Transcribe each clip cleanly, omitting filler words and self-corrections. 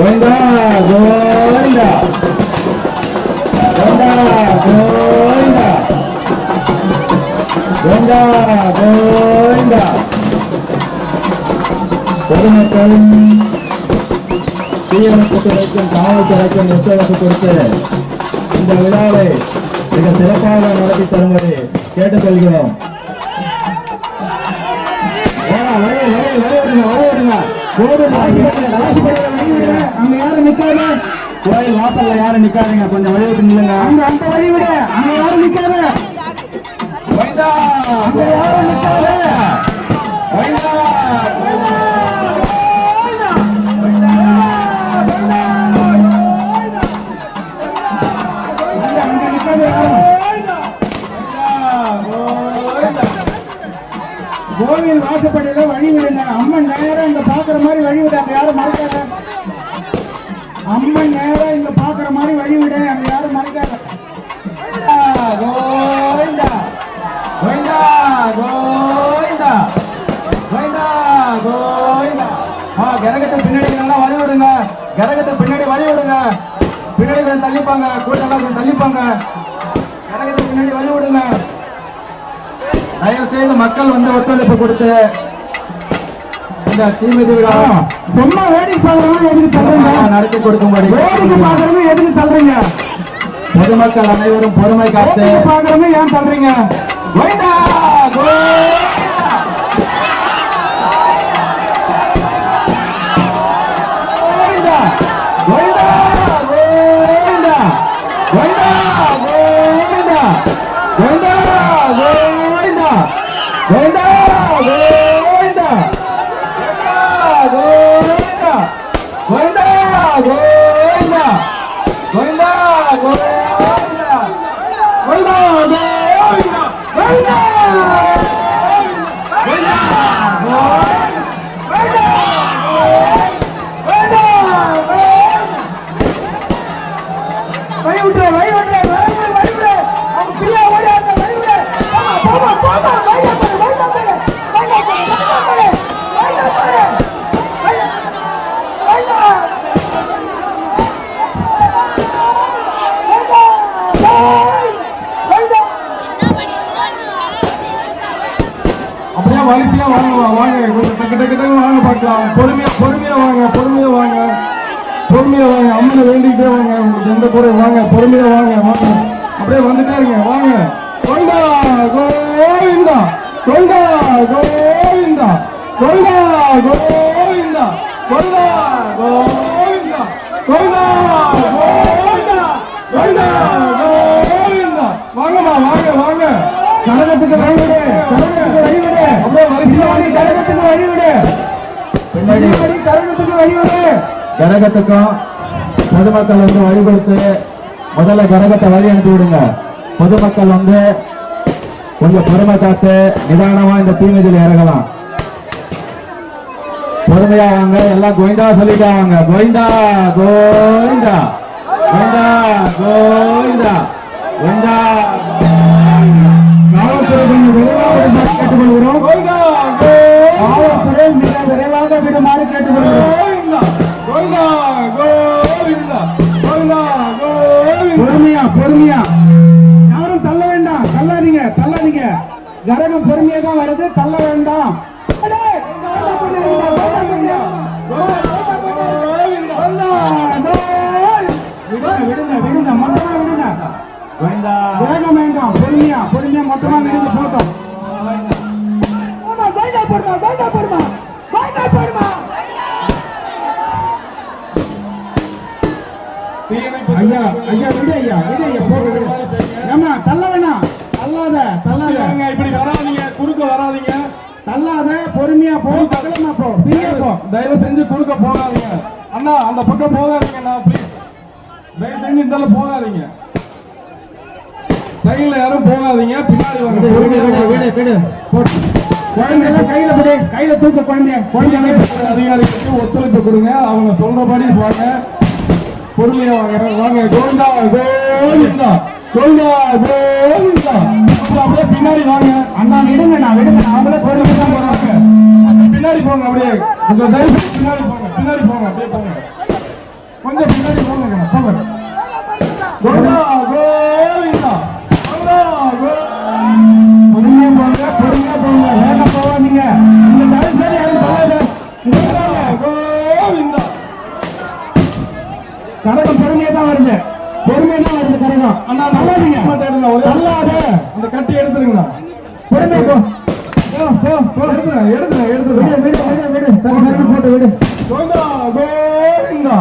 கோவிந்தா கோவிந்தா கோவிந்தா கோவிந்தா கோவிந்தா கோவிந்தா. பொதுமக்கள் தீயணைப்புத்துறைக்கும் காவல்துறைக்கும் ஒத்துழைப்பு கொடுத்து இந்த விழாவை மிக சிறப்பாக நடத்தி தரும்படி கேட்டுக்கொள்கிறோம். கோயில் வாசல்ல யாரும் நிக்காதீங்க, கொஞ்சம் வழி விட்டு நில்லுங்க. அந்த வழி விட அங்க யாரும் நிக்காத, அங்க யாரும் நிக்காத. கோவில் வாசப்படியில வழி விடுங்க. அம்மன் நேரம் இங்க பாக்குற மாதிரி வழி விட, அங்க யாரும் மறைக்காத. அம்மன் நேரம் இங்க பாக்குற மாதிரி வழி விட, அங்க யாரும் மறைக்காத. கோவிந்தா கோவிந்தா கோவிந்தா கோவிந்தா கோவிந்தா. கரகத்தை பின்னாடி நல்லா வழி விடுங்க, கரகத்தை பின்னாடி வழி விடுங்க. பின்னாடி கொஞ்சம் தள்ளிப்பாங்க, கூட்டம் கொஞ்சம் தள்ளிப்பாங்க. கரகத்தை பின்னாடி வழி விடுங்க. தயவு செய்து மக்கள் வந்து ஒத்துழைப்பு கொடுத்து இந்த தீமிதி விழா சும்மா வேடிக்கை பார்க்கறவங்க எதுக்கு தள்ளுறீங்க? நடத்தி கொடுக்கும்படி வேடிக்கை பார்க்கறவங்க எதுக்கு தள்ளுறீங்க? பொதுமக்கள் அனைவரும் பொறுமை காத்து பார்க்கறவங்க ஏன் தள்ளுறீங்க? கோவிந்தா கோவிந்தா கோவிந்தா கோவிந்தா கோவிந்தா கோவிந்தா கோவிந்தா கோவிந்தா கோவிந்தா கோவிந்தா கோவிந்தா கோவிந்தா கோவிந்தா கோவிந்தா கோவிந்தா கோவிந்தா கோவிந்தா கோவிந்தா வரிசையா வாங்க வாங்க, கொஞ்சம் டக்கு டக்கு டக்கு வாங்க பார்க்கலாம். பொறுமையா பொறுமையா வாங்க, பொறுமையா வாங்க, பொறுமையா வாங்க. அம்மனை வேண்டிக்கிட்டே வாங்க, உங்களுக்கு எந்த குறை வாங்க, பொறுமையா வாங்க வாங்க. அப்படியே வந்துட்டே இருங்க வாங்க. கோவிந்தா கோவிந்தா கோவிந்தா கோவிந்தா கோவிந்தா கோவிந்தா கோவிந்தா கோவிந்தா கோவிந்தா கோவிந்தா கோவிந்தா கோவிந்தா. வாங்கம்மா வாங்க வாங்க. கரகத்துக்கு வழிவிடு, கரகத்துக்கு வழிவிடு. அப்படியே வரிசையாடி கரகத்துக்கு வழிவிடு, பின்னாடி கரகத்துக்கு வழிவிடு. கரகத்துக்கும் பொதுமக்கள் வந்து வழி கொடுத்து முதல்ல கரகத்தை வழி அனுப்பி விடுங்க. பொதுமக்கள் வந்து கொஞ்சம் பொறுமை காத்து நிதானமா இந்த தீமிதியில் இறங்கலாம். பொறுமையா வாங்க, எல்லாம் கோவிந்தா சொல்லிட்டா வாங்க. கோவிந்தா கோவிந்தா கோவிந்தா கோவிந்தா கோவிந்தா. காவல்துறை கொஞ்சம் விரைவாக கேட்டுக்கொள்கிறோம். காவல்துறை மிக விரைவாக விடுமாறு கேட்டுக்கொள்கிறோம். பொறுமையா பொறுமையா, யாரும் தள்ள வேண்டாம். தள்ளாதீங்க தள்ளாதீங்க. கரகம் பொறுமையா தான் வருது, தள்ள வேண்டாம். விடுங்க விடுங்க, மொத்தமா விடுங்க. வேகம் வேண்டாம், பொறுமையா பொறுமையா மொத்தமா விடுங்க. போட்டோம் ஐயா ஐயா விடு, ஐயா விடு, ஐயா போடுறது. ஏமா தள்ள வேணாம், தள்ளாத தள்ளாத. இப்படி வராதீங்க, குறுக்க வராதீங்க, தள்ளாத. பொறுமையா போ, பகலமா போ, பிரியா போ. தயவு செஞ்சு குறுக்க போகாதீங்க அண்ணா, அந்த பக்கம் போகாதீங்கண்ணா ப்ளீஸ். தயவு செஞ்சு இந்த போகாதீங்க, சைடுல யாரும் போகாதீங்க, பின்னாடி வாங்க. விடு விடு, குழந்தைங்க கையில விடு, கையில தூக்க. குழந்தைங்க அதிகாரிகளுக்கு ஒத்துழைப்பு கொடுங்க, அவங்க சொல்றபடி வாங்க, பொறுமையா வாங்க வாங்க. கோவிந்தா கோவிந்தா கோவிந்தா கோவிந்தா. அப்படியே பின்னாடி வாங்க அண்ணா. விடுங்கண்ணா விடுங்க, அவங்களே பொறுமையா தான் போறாங்க. பின்னாடி போங்க, அப்படியே உங்க தயவு பின்னாடி போங்க, பின்னாடி போங்க, அப்படியே போங்க. கொஞ்சம் பின்னாடி போங்க போங்க. கோவிந்தா கோவிந்தா பொறுமையா போங்க, பொறுமையா போங்க, வேக போவாதீங்க. இந்த தடவை சரி யாரும் போகாத. கோவிந்தா கரகம் பொறுமையா தான் வருது, பொறுமையா தான் வருது கரகம். அண்ணா நல்லாதீங்க, நல்லாத அந்த கட்டி எடுத்துருங்கண்ணா. பொறுமையா போ போட்டு விடு. கோவிந்தா கோவிந்தா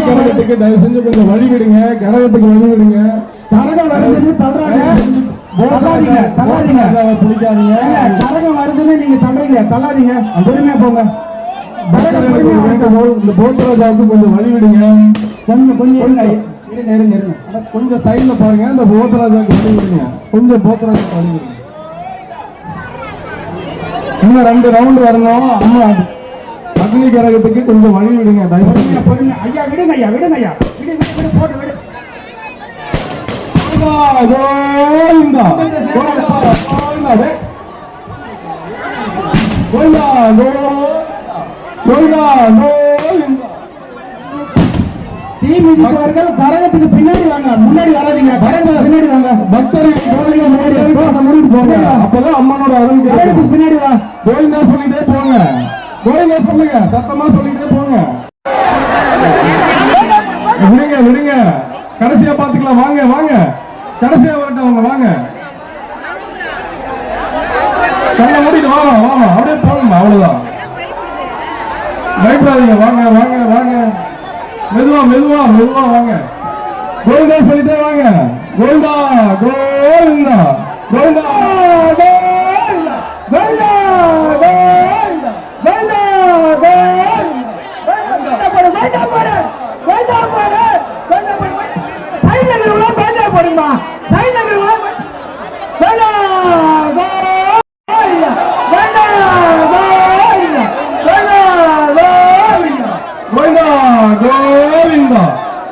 கரகத்துக்கு தயவு செஞ்சு கொஞ்சம் வழி விடுங்க, கரகத்துக்கு வழி விடுங்க. கரகம் வருதுன்னு தள்ளுறாங்க, பிடிக்காதீங்க. கரகம் வருதுன்னு நீங்க தள்ளுறீங்க, தள்ளாதீங்க. பொறுமையா போங்க. இந்த போத்தராஜாவுக்கு கொஞ்சம் வழி விடுங்க. கொஞ்சம் கொஞ்சம் சைட்ல பாருங்க. இந்த போத்தராஜாவுக்கு வழி விடுங்க, கொஞ்சம் போத்தராஜாவுக்கு வழி விடுங்க. இன்னும் 2 ரவுண்ட் வரணும். அம்மா அக்னி கரகத்துக்கு கொஞ்சம் வழி விடுங்க. ஐயா விடுங்க, ஐயா விடுங்க, ஐயா விடு போட்டு விடு. தீமிதித்தவர்கள் கரகத்துக்கு பின்னாடி வாங்க, முன்னாடி வராதீங்க. கரகத்துக்கு பின்னாடி வாங்க, பக்தர்கள் முன்னாடி போங்க. அப்பதான் அம்மனோட அருள். கரகத்துக்கு பின்னாடி வா, கோவிந்தா சொல்லிட்டே போங்க. கோவிந்தா சொல்லுங்க, சத்தமா சொல்லிட்டே போங்க. விடுங்க விடுங்க, கடைசியா பாத்துக்கலாம். வாங்க வாங்க, கடைசியா வரட்டும். அவங்க வாங்க, கண்ணை மூடிட்டு வாங்க வாங்க, அப்படியே போங்க. அவ்வளவுதான், பயப்படாதீங்க. வாங்க வாங்க வாங்க, மெதுவா மெதுவா மெதுவா வாங்க. கோவிந்தா சொல்லிட்டே வாங்க. கோவிந்தா கோவிந்தா கோவிந்தா கோவிந்தா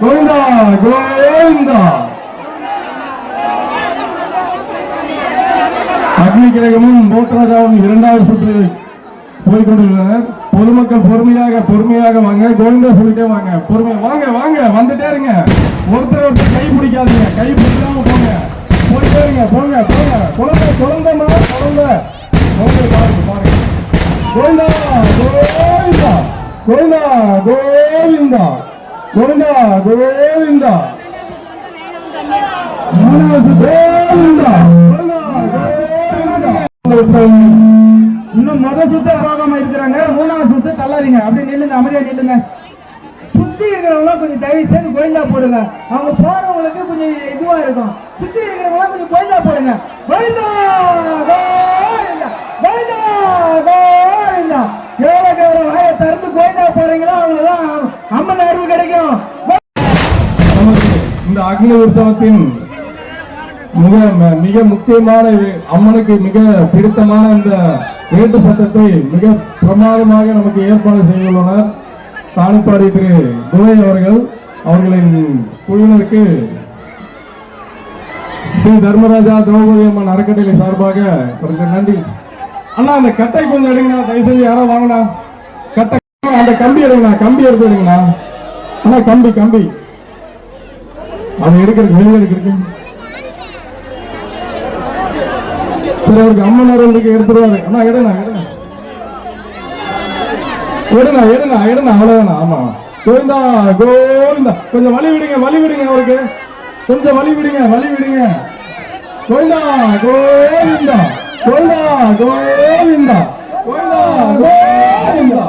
கோவிந்தா கோவிந்தா. அக்னி கிரகமும் போத்தராஜாவும் 2வது சுற்று போய்கொண்டிருந்தனர். பொதுமக்கள் பொறுமையாக வாங்க. கோவிந்தா சொல்லிட்டே வாங்க, பொறுமையா வாங்க வாங்க, வந்துட்டே இருங்க. ஒருத்தர் கை பிடிக்காதீங்க, கை பிடிக்காம போங்க, போயிட்டே இருங்க. போங்க போங்க, குழந்தை குழந்தைமா குழந்தை பாருங்க பாருங்க. கோவிந்தா கோவிந்தா கோவிந்தா கோவிந்தா கோவிந்தா கோவிந்தா. இன்னும் முதல் சுத்த போகாம இருக்கிறாங்க, 3வது சுத்து தள்ளாதீங்க. அப்படியே நில்லுங்க, அமைதியா நில்லுங்க. சுத்தி இருக்கிறவங்க கொஞ்சம் தயவு செய்து கோவிந்தா போடுங்க. அவங்க போறவங்களுக்கு கொஞ்சம் இதுவா இருக்கும். சுத்தி இருக்கிறவங்க கொஞ்சம் கோவிந்தா போடுங்க. கோவிந்தா கோவிந்தா கோவிந்தா கோவிந்தா. எவ்வளவு வாயை திறந்து கோவிந்தா போறீங்களோ அவங்கதான் அம்மன் அருள் கிடைக்கும். இந்த அக்னி உற்சவத்தின் மிக முக்கியமான, அம்மனுக்கு மிக பிடித்தமான இந்த வேட்டு சட்டத்தை மிக பிரமாதமாக நமக்கு ஏற்பாடு செய்துள்ளனர் தானிப்பாடி திரு துரை அவர்கள். அவர்களின் குழுவினருக்கு ஸ்ரீ தர்மராஜா திரௌபதி அம்மன் அறக்கட்டளை சார்பாக கொஞ்சம் நன்றி. அண்ணா அந்த கட்டை கொஞ்சம் எடுங்கண்ணா, தயவு செஞ்சு யாரோ வாங்கண்ணா. கட்டை அந்த கம்பி எடுங்கண்ணா, கம்பி எடுத்து எடுங்கண்ணா. அண்ணா கம்பி கம்பி அது எடுக்கிறது வெளியே எடுக்கிறது. சரி, அவருக்கு அம்மன் அருளுக்கு எடுத்துருவாரு. அண்ணா எடுண்ணா எடுண்ணா எடுண்ணா எடுண்ணா எடுண்ணா, அவ்வளவுதானா? ஆமா. கோவிந்தா கோவிந்தா. கொஞ்சம் வழி விடுங்க, வழி விடுங்க, அவருக்கு கொஞ்சம் வழி விடுங்க, வழி விடுங்க. கோவிந்தா கோவிந்தா கோவிந்தா கோவிந்தா கோவிந்தா கோவிந்தா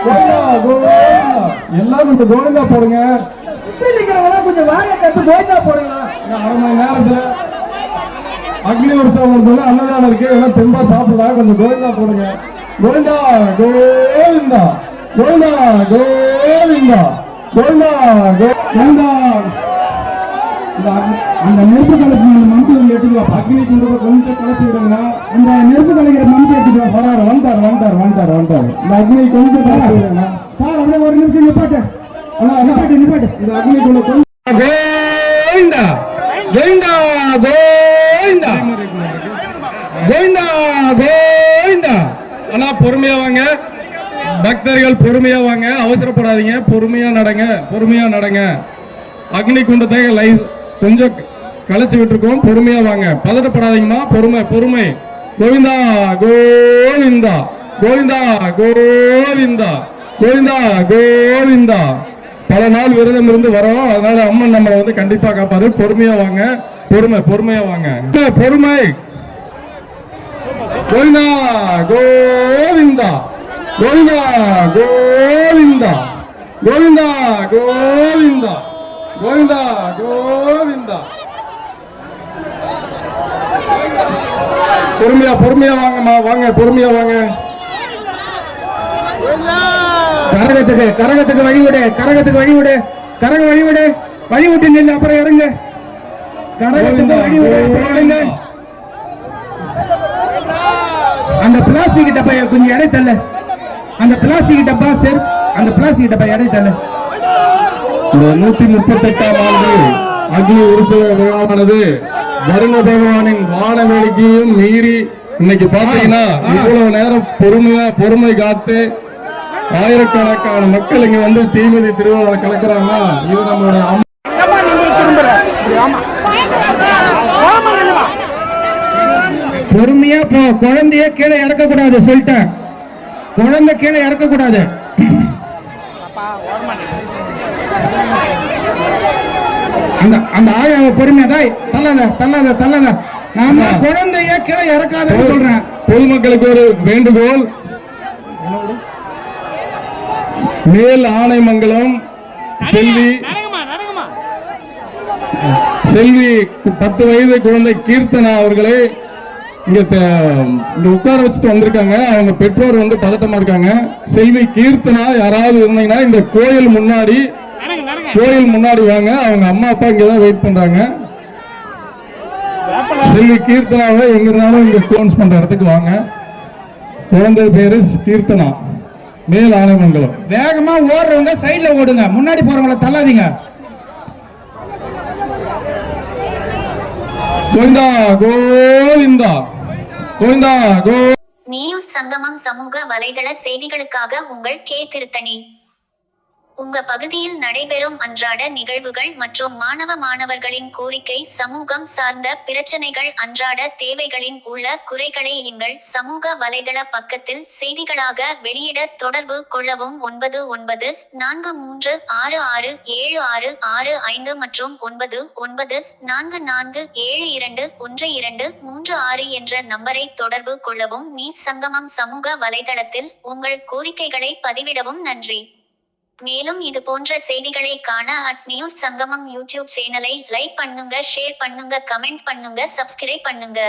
கோவிந்தா கோவிந்தா. எல்லாரும் இந்த கோவிந்தா போடுங்க. கொஞ்சம் வாங்க கட்டு கோவிந்தா போடுங்க. 1/2 மணி நேரத்துல அக்னி உற்சவம் அன்னதானம் இருக்கு, எல்லாம் தெம்பா சாப்பிடலாம். கொஞ்சம் கோவிந்தா போடுங்க. கோவிந்தா கோவிந்தா கோவிந்தா கோவிந்தா கோவிந்தா கோவிந்தா. அந்த நெருப்பு கலைக்கு மம்பி எடுத்துக்கோ, அக்னி கொண்டு கொஞ்சம் கலைச்சி விடுங்க. அந்த நெருப்பு கலைக்கிற மம்பி எடுத்துக்கோ. வராரு, வந்தார் வந்தார் வந்தார் வந்தார். இந்த அக்னி கொஞ்சம் கலைச்சி விடுங்க சார். அப்படியே ஒரு நிமிஷம் நிப்பாட்டு. நிப்பாட்டு நிப்பாட்டு. இந்த அக்னி கொண்டு கொஞ்சம் கோவிந்தா கோவிந்தா கோவிந்தா கோவிந்தா கோவிந்தா. ஆனா பொறுமையா வாங்க பக்தர்கள், பொறுமையா வாங்க, அவசரப்படாதீங்க, பொறுமையா நடங்க, பொறுமையா நடங்க. அக்னி குண்டத்தை கொஞ்சம் களைச்சு விட்டுருக்கோம், பொறுமையா வாங்க, பதட்டப்படாதீங்கம்மா, பொறுமை பொறுமை. கோவிந்தா கோவிந்தா கோவிந்தா கோவிந்தா கோவிந்தா கோவிந்தா. பல நாள் விரதம் இருந்து வரோம், அதனால அம்மன் நம்மளை வந்து கண்டிப்பா காப்பாரு. பொறுமையா வாங்க, பொறுமை பொறுமையா வாங்க, பொறுமை. கோவிந்தா கோவிந்தா கோவிந்தா கோவிந்தா கோவிந்தா கோவிந்தா கோவிந்தா கோவிந்தா. பொறுமையா பொறுமையா வாங்கம்மா, வாங்க, பொறுமையா வாங்க. கரகத்துக்கு வழிவிடு, கரகத்துக்கு வழிவிடு, கரக வழிவிடு, வழிவிட்டு நில்லு, அப்புறம் இறங்க. கரகத்துக்கு வழிவிடு, அப்புறம் இறங்க. அந்த பிளாஸ்டிக் டப்பா கொஞ்சம் எடை தள்ள, அந்த பிளாஸ்டிக் டப்பா அந்த பிளாஸ்டிக் டப்பா எடை தள்ள. இந்த 138ஆம் ஆண்டு அக்னி உற்சவ விழாவானது வருண பகவானின் வான வேடிக்கையும் மீறி இன்னைக்கு பாத்தீங்கன்னா இவ்வளவு நேரம் பொறுமை காத்து ஆயிரக்கணக்கான மக்கள் இங்க வந்து தீமிதி திருவிழா கலக்கிறாங்க. இது நம்மளுடைய பொறுமையா போ, குழந்தைய கீழே இறக்க கூடாது சொல்லிட்டேன், குழந்தை கீழே இறக்க கூடாது. அந்த ஆயாவை பொறுமையா தள்ளாத. நாம குழந்தைய கீழே இறக்காதுன்னு சொல்றேன். பொதுமக்களுக்கு ஒரு வேண்டுகோள், மேல் ஆனைமங்கலம் செல்வி 10 வயது குழந்தை கீர்த்தனா அவர்களை இங்க உட்கார வச்சுட்டு வந்திருக்காங்க. அவங்க பெற்றோர் வந்து பதட்டமா இருக்காங்க. செல்வி கீர்த்தனா யாராவது இருந்தீங்கன்னா இந்த கோயில் முன்னாடி வாங்க. அவங்க அம்மா அப்பா இங்கதான் வெயிட் பண்றாங்க. செல்வி கீர்த்தனாவை எங்க இருந்தாலும் இங்க ஸ்டோன்ஸ் பண்ற இடத்துக்கு வாங்க. குழந்தை பேரு கீர்த்தனா, மேல் ஆனைமங்கலம். வேகமா ஓடுறவங்க சைடுல ஓடுங்க, முன்னாடி போறவங்கள தள்ளாதீங்க. கோவிந்தா கோவிந்தா கோவிந்தா கோ. நியூஸ் சங்கமம் சமூக வலைதள செய்திகளுக்காக உங்கள் கே. திருத்தணி. உங்க பகுதியில் நடைபெறும் அன்றாட நிகழ்வுகள் மற்றும் மாணவர்களின் கோரிக்கை, சமூகம் சார்ந்த பிரச்சனைகள், அன்றாட தேவைகளின் உள்ள குறைகளை எங்கள் சமூக வலைதள பக்கத்தில் செய்திகளாக வெளியிட தொடர்பு கொள்ளவும். 9943667665 மற்றும் 9944721236 என்ற நம்பரை தொடர்பு கொள்ளவும். நியூஸ் சங்கமம் சமூக வலைதளத்தில் உங்கள் கோரிக்கைகளை பதிவிடவும். நன்றி. மேலும் இது போன்ற செய்திகளை காண @நியூஸ் சங்கமம் யூடியூப் சேனலை லைக் பண்ணுங்க, ஷேர் பண்ணுங்க, கமெண்ட் பண்ணுங்க, சப்ஸ்கிரைப் பண்ணுங்க.